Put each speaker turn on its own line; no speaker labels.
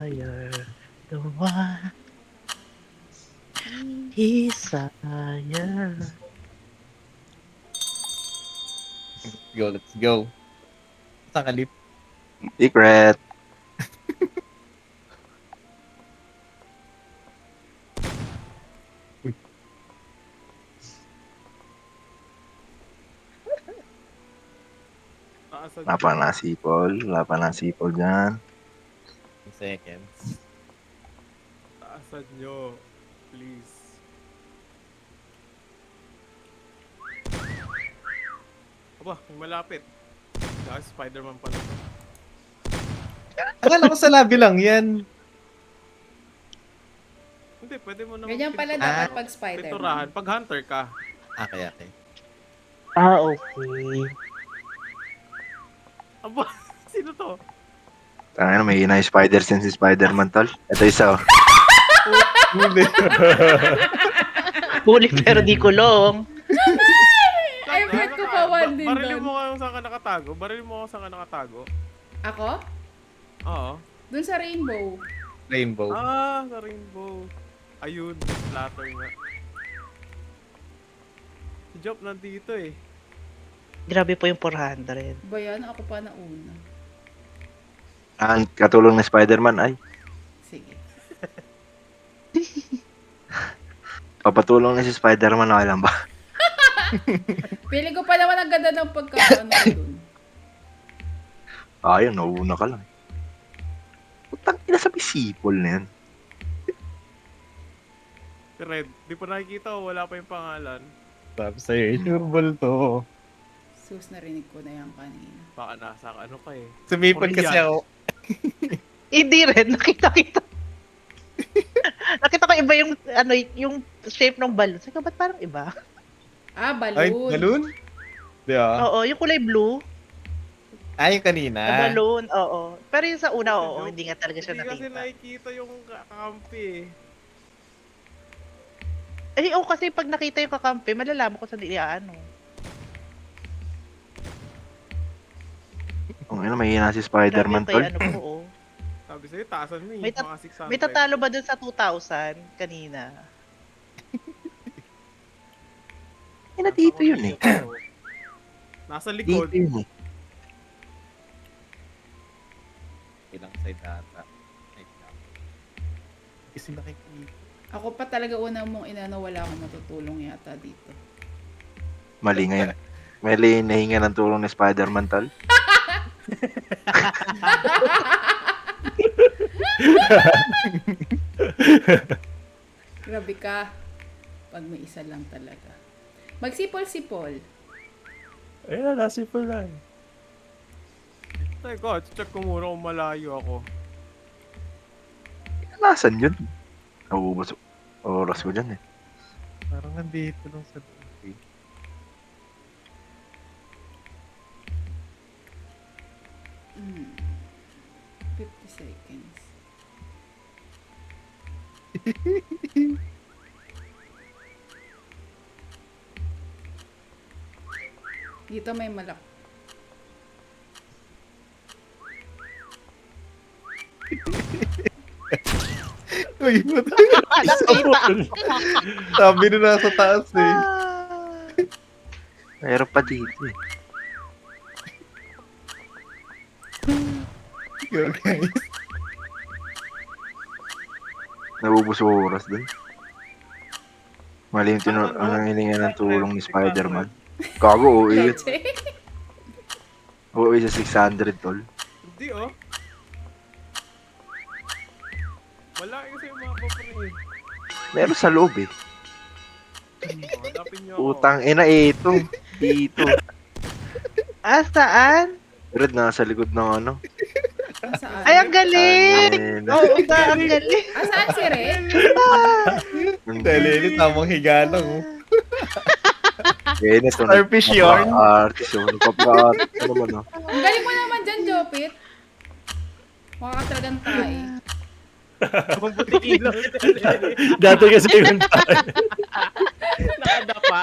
Fire, the one desire.
Let's go. Saan ka, Lip?
Secret.
Taasan
Wala pa nasipol. Wala pa nasipol dyan.
2 seconds.
Taasan nyo. Please. Aba, may malapit. Guys, Spider-Man pala to.
Akala ko sa labi lang yan.
Hindi, pwede mo naman
Ganyan pala
pinturahan.
dapat pag Spider-Man.
Pinturahan. Pag hunter ka.
Okay.
Okay.
Aba, sino to?
Tangina, may hina yung spider sense si Spider-Man, tol. Ito isa, oh.
Huli.
Huli pero di kulong.
I bet ko pa one din
Barilin
doon.
mo kung saan ka nakatago. Barilin mo kung saan ka nakatago.
Ako?
Oo.
Dun sa rainbow.
Rainbow.
Ah, sa rainbow. Ayun, splatter nga. Si Jop nandito eh.
Grabe po yung 400.
Ba yan? Ako pa na una.
Ang katulong ni Spider-Man, ay.
Sige.
Papatulong na si Spider-Man, okay lang ba?
Pili ko pa naman ang ganda ng pagkakaano ko dun.
Ayun, nauuna ka lang. Putang ina sa sipol na yan.
Si Red, di pa nakikita o wala pa yung pangalan.
Sabi sa'yo, sureball to.
Sus, narinig ko na yan kanina.
Baka nasa ano ka eh.
Sumipod kasi
Korean.
ako.
Hindi rin, nakita. Nakita ko iba yung yung shape ng balloon. Sabi ko, ba't parang iba?
Ah,
Ay,
balloon.
balloon? Di ba?
Oo, yung kulay blue.
Ay, yung kanina.
Na balloon, oo. Pero yung sa una, oo,
Joke.
hindi nga talaga siya
Hindi kasi
nakita.
nakikita yung kakampi eh.
Eh, oo, kasi pag nakita yung kakampi, malalaman ko sa ano.
Ang ina, may hina si Spider-Man,
Grabe
tol.
yung kay ano po, oo.
Sabi sa'yo, taasan mo eh.
May
Mga 600.
May tatalo ba dun sa 2,000 kanina?
Ina, dito yun eh.
Nasa
Dito
likod.
yun eh.
Ilang side ata. Ay, kasi nakikita.
Ako pa talaga una mong inano, wala akong matutulong yata dito.
Mali ngayon. Mali nahinga ng tulong ni Spider-Man, tol.
Grabe ka. Pag may isa lang talaga. Magsipol-sipol.
Ayun, nasipol lang.
Teka, check ko muna kung malayo ako.
Nasaan yun? Nauubos oras ko dyan eh.
Parang nandito lang sa lobby.
Hmm. 50 seconds. Dito may malak.
Uy, puta.
Nakita ako.
Sabi na nasa taas eh.
Meron pa dito eh.
Yo, guys.
Nauubos oras dun. Mali yung ang hininga ng tulong ni Spider-Man. Gago, oo yun.
Leche.
Oo, sa 600, tol.
Hindi oh. Wala kasi yung mga papre.
Meron sa loob eh.
Hanapin niyo ako.
Utang ina ito. Dito.
Ah, saan?
Red, nasa likod ng ano.
Saan?
Ay, ang galing!
Ayun.
Oo, ang galing.
Ah, saan si Ren?
Dahil tamang higa lang oh.
Ayun, ito.
Starfish yarn.
Artist yun. Nagpapa-artist. Ano naman oh.
Ang galing mo naman dyan, Jopit. Mukha ka talagang tae.
Mabuti ilaw.
Dati kasi yun tayo.
Nakadapa.